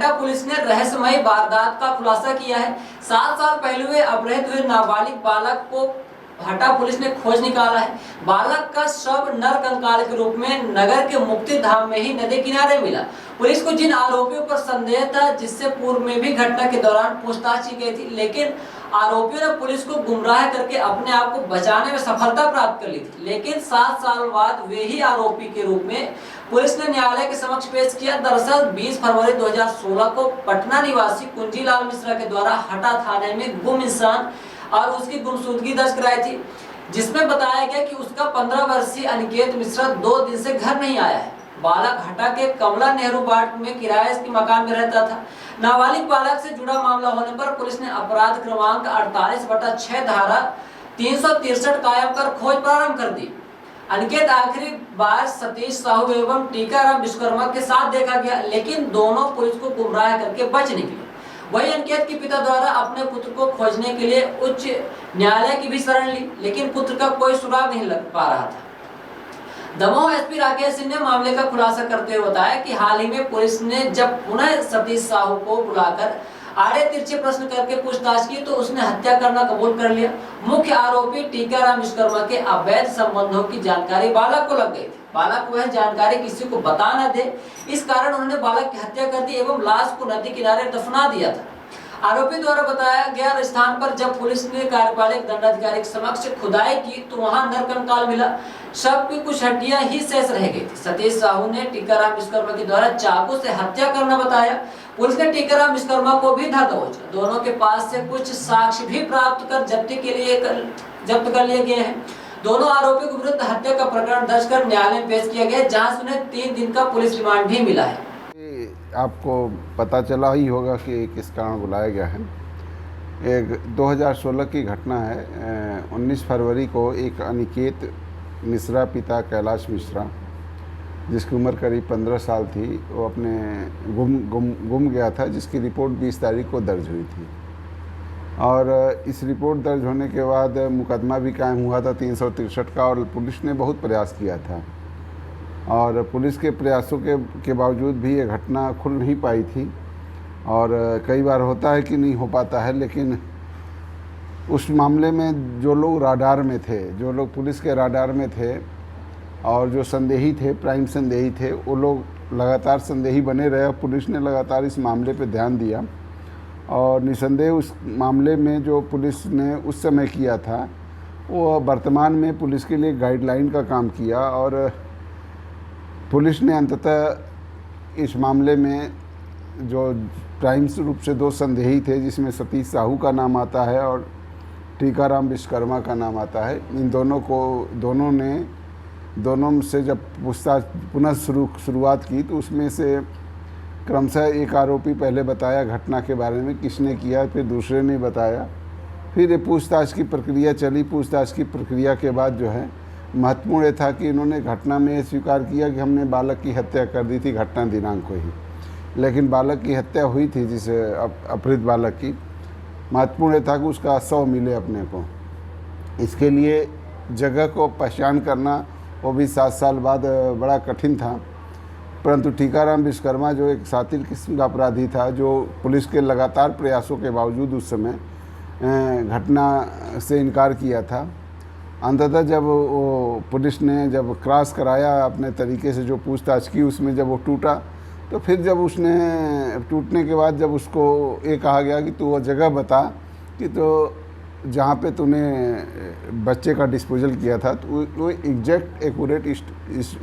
हटा पुलिस ने रहस्यमयी वारदात का खुलासा किया है। 7 साल पहले हुए अपहृत हुए नाबालिग बालक को हटा पुलिस ने खोज निकाला है। बालक का शव नर कंकाल के रूप में नगर के मुक्ति धाम में ही नदी किनारे मिला। पुलिस को जिन आरोपियों पर संदेह था, जिससे पूर्व में भी घटना के दौरान पूछताछ की गई थी, लेकिन आरोपियों ने पुलिस को गुमराह करके अपने आप को बचाने में सफलता प्राप्त कर ली थी। लेकिन 7 साल बाद वे ही आरोपी के रूप में पुलिस ने न्यायालय के समक्ष पेश किया। दरअसल 20 फरवरी 2016 को पटना निवासी कुंजीलाल मिश्रा के द्वारा हटा थाने में गुम इंसान और उसकी गुमशुदगी दर्ज कराई थी, जिसमें बताया गया कि उसका 15 वर्षीय अनिकेत मिश्रा 2 दिन से घर नहीं आया है। बालक हटा के कमला नेहरू बाट में किराए के मकान में रहता था। नाबालिग बालक से जुड़ा मामला होने पर पुलिस ने अपराध क्रमांक 48/6 धारा 363 कायम कर खोज प्रारंभ कर दी। अनिकेत आखिरी बार सतीश साहू एवं टीकाराम विश्वकर्मा के साथ देखा गया, लेकिन दोनों पुलिस को गुमराह करके बच निकले। वही अनिकेत के पिता द्वारा अपने पुत्र को खोजने के लिए उच्च न्यायालय की भी शरण ली, लेकिन पुत्र का कोई सुराग नहीं लग पा रहा था। दमोह एसपी राकेश सिंह ने मामले का खुलासा करते हुए बताया कि हाल ही में पुलिस ने जब पुनः सतीश साहू को बुलाकर आड़े तिरछे प्रश्न करके पूछताछ की तो उसने हत्या करना कबूल कर लिया। मुख्य आरोपी टीकाराम विश्वकर्मा के अवैध संबंधों की जानकारी बालक को लग गई थी। बालक वह जानकारी किसी को बता न दे, इस कारण उन्होंने बालक की हत्या कर दी एवं लाश को नदी किनारे दफना दिया था। आरोपी द्वारा बताया गया स्थान पर जब पुलिस ने कार्यपालक दंडाधिकारी के समक्ष खुदाई की तो वहां नरकंकाल मिला। शव की कुछ हड्डियां ही शेष रह गई थी। सतीश साहू ने टीकाराम विश्वकर्मा के द्वारा चाकू से हत्या करना बताया। पुलिस ने टीकाराम विश्वकर्मा को भी धर दबोचा। दोनों के पास से कुछ साक्ष्य भी प्राप्त कर जब्त कर लिए गए हैं। दोनों आरोपियों के विरुद्ध हत्या का प्रकरण दर्ज कर न्यायालय में पेश किया गया, जहां से उन्हें 3 दिन का पुलिस रिमांड भी मिला है। आपको पता चला ही होगा कि किस कारण बुलाया गया है। एक 2016 की घटना है। 19 फरवरी को एक अनिकेत मिश्रा पिता कैलाश मिश्रा, जिसकी उम्र करीब 15 साल थी, वो अपने गुम गया था, जिसकी रिपोर्ट 20 तारीख को दर्ज हुई थी। और इस रिपोर्ट दर्ज होने के बाद मुकदमा भी कायम हुआ था 363 का, और पुलिस ने बहुत प्रयास किया था। और पुलिस के प्रयासों के बावजूद भी ये घटना खुल नहीं पाई थी। और कई बार होता है कि नहीं हो पाता है, लेकिन उस मामले में जो लोग राडार में थे, जो लोग पुलिस के राडार में थे और जो संदेही थे, प्राइम संदेही थे, वो लोग लगातार संदेही बने रहे। पुलिस ने लगातार इस मामले पे ध्यान दिया और निसंदेह उस मामले में जो पुलिस ने उस समय किया था वो वर्तमान में पुलिस के लिए गाइडलाइन का काम किया। और पुलिस ने अंततः इस मामले में जो प्राइम रूप से 2 संदेही थे, जिसमें सतीश साहू का नाम आता है और टीकाराम विश्वकर्मा का नाम आता है, इन दोनों से जब पूछताछ पुनः शुरुआत की तो उसमें से क्रमशः एक आरोपी पहले बताया घटना के बारे में, किसने किया, फिर दूसरे ने बताया, फिर ये पूछताछ की प्रक्रिया चली। पूछताछ की प्रक्रिया के बाद जो है महत्वपूर्ण ये था कि इन्होंने घटना में ये स्वीकार किया कि हमने बालक की हत्या कर दी थी घटना दिनांक को ही, लेकिन बालक की हत्या हुई थी, जिसे अपहृत बालक की। महत्वपूर्ण ये था कि उसका शव मिले अपने को। इसके लिए जगह को पहचान करना वो भी 7 साल बाद बड़ा कठिन था, परंतु टीकाराम विश्वकर्मा जो एक शातिर किस्म का अपराधी था, जो पुलिस के लगातार प्रयासों के बावजूद उस समय घटना से इनकार किया था। अंततः जब वो पुलिस ने जब क्रॉस कराया अपने तरीके से, जो पूछताछ की, उसमें जब वो टूटा, तो फिर जब उसने टूटने के बाद जब उसको ये कहा गया कि तू वो जगह बता कि तो जहाँ पे तूने बच्चे का डिस्पोजल किया था, तो वो एग्जैक्ट एक्यूरेट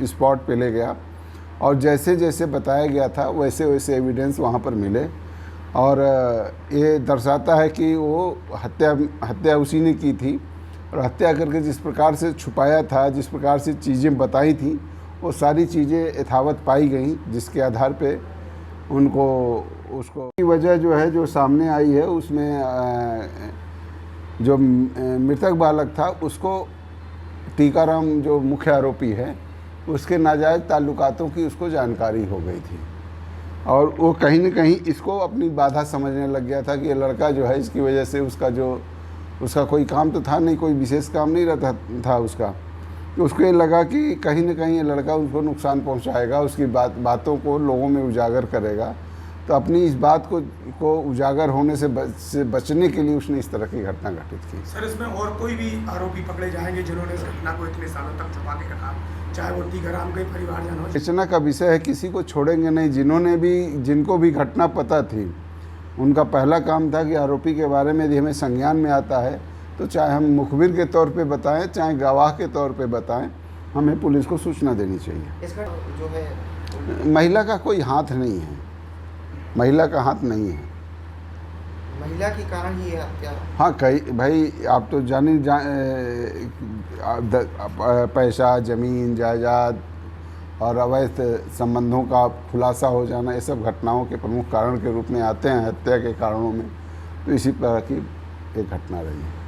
स्पॉट पे ले गया और जैसे जैसे बताया गया था वैसे वैसे एविडेंस वहाँ पर मिले। और ये दर्शाता है कि वो हत्या उसी ने की थी, और हत्या करके जिस प्रकार से छुपाया था, जिस प्रकार से चीज़ें बताई थी, वो सारी चीज़ें यथावत पाई गई, जिसके आधार पे उनको उसको की वजह जो है जो सामने आई है, उसमें जो मृतक बालक था उसको टीकाराम जो मुख्य आरोपी है उसके नाजायज़ ताल्लुकातों की उसको जानकारी हो गई थी, और वो कहीं न कहीं इसको अपनी बाधा समझने लग गया था कि ये लड़का जो है, इसकी वजह से उसका कोई काम तो था नहीं, कोई विशेष काम नहीं रहता था उसका, तो उसको ये लगा कि कहीं न कहीं ये लड़का उसको नुकसान पहुंचाएगा, उसकी बातों को लोगों में उजागर करेगा। तो अपनी इस बात को उजागर होने से बचने के लिए उसने इस तरह की घटना घटित की। सर, इसमें और कोई भी आरोपी पकड़े जाएंगे जिन्होंने इस घटना को इतने सालों तक छुपा के रखा, चाहे वो टीकाराम के परिवारजन हो? विवेचना का विषय है, किसी को छोड़ेंगे नहीं। जिनको भी घटना पता थी, उनका पहला काम था कि आरोपी के बारे में यदि हमें संज्ञान में आता है तो चाहे हम मुखबिर के तौर पे बताएं, चाहे गवाह के तौर पे बताएं, हमें पुलिस को सूचना देनी चाहिए। इसका जो है महिला का कोई हाथ नहीं है, महिला का हाथ नहीं है। महिला के कारण ही ये हत्या। हाँ, कई भाई आप तो पैसा, ज़मीन, जायदाद और अवैध संबंधों का खुलासा हो जाना, ये सब घटनाओं के प्रमुख कारण के रूप में आते हैं हत्या के कारणों में। तो इसी तरह की एक घटना रही है।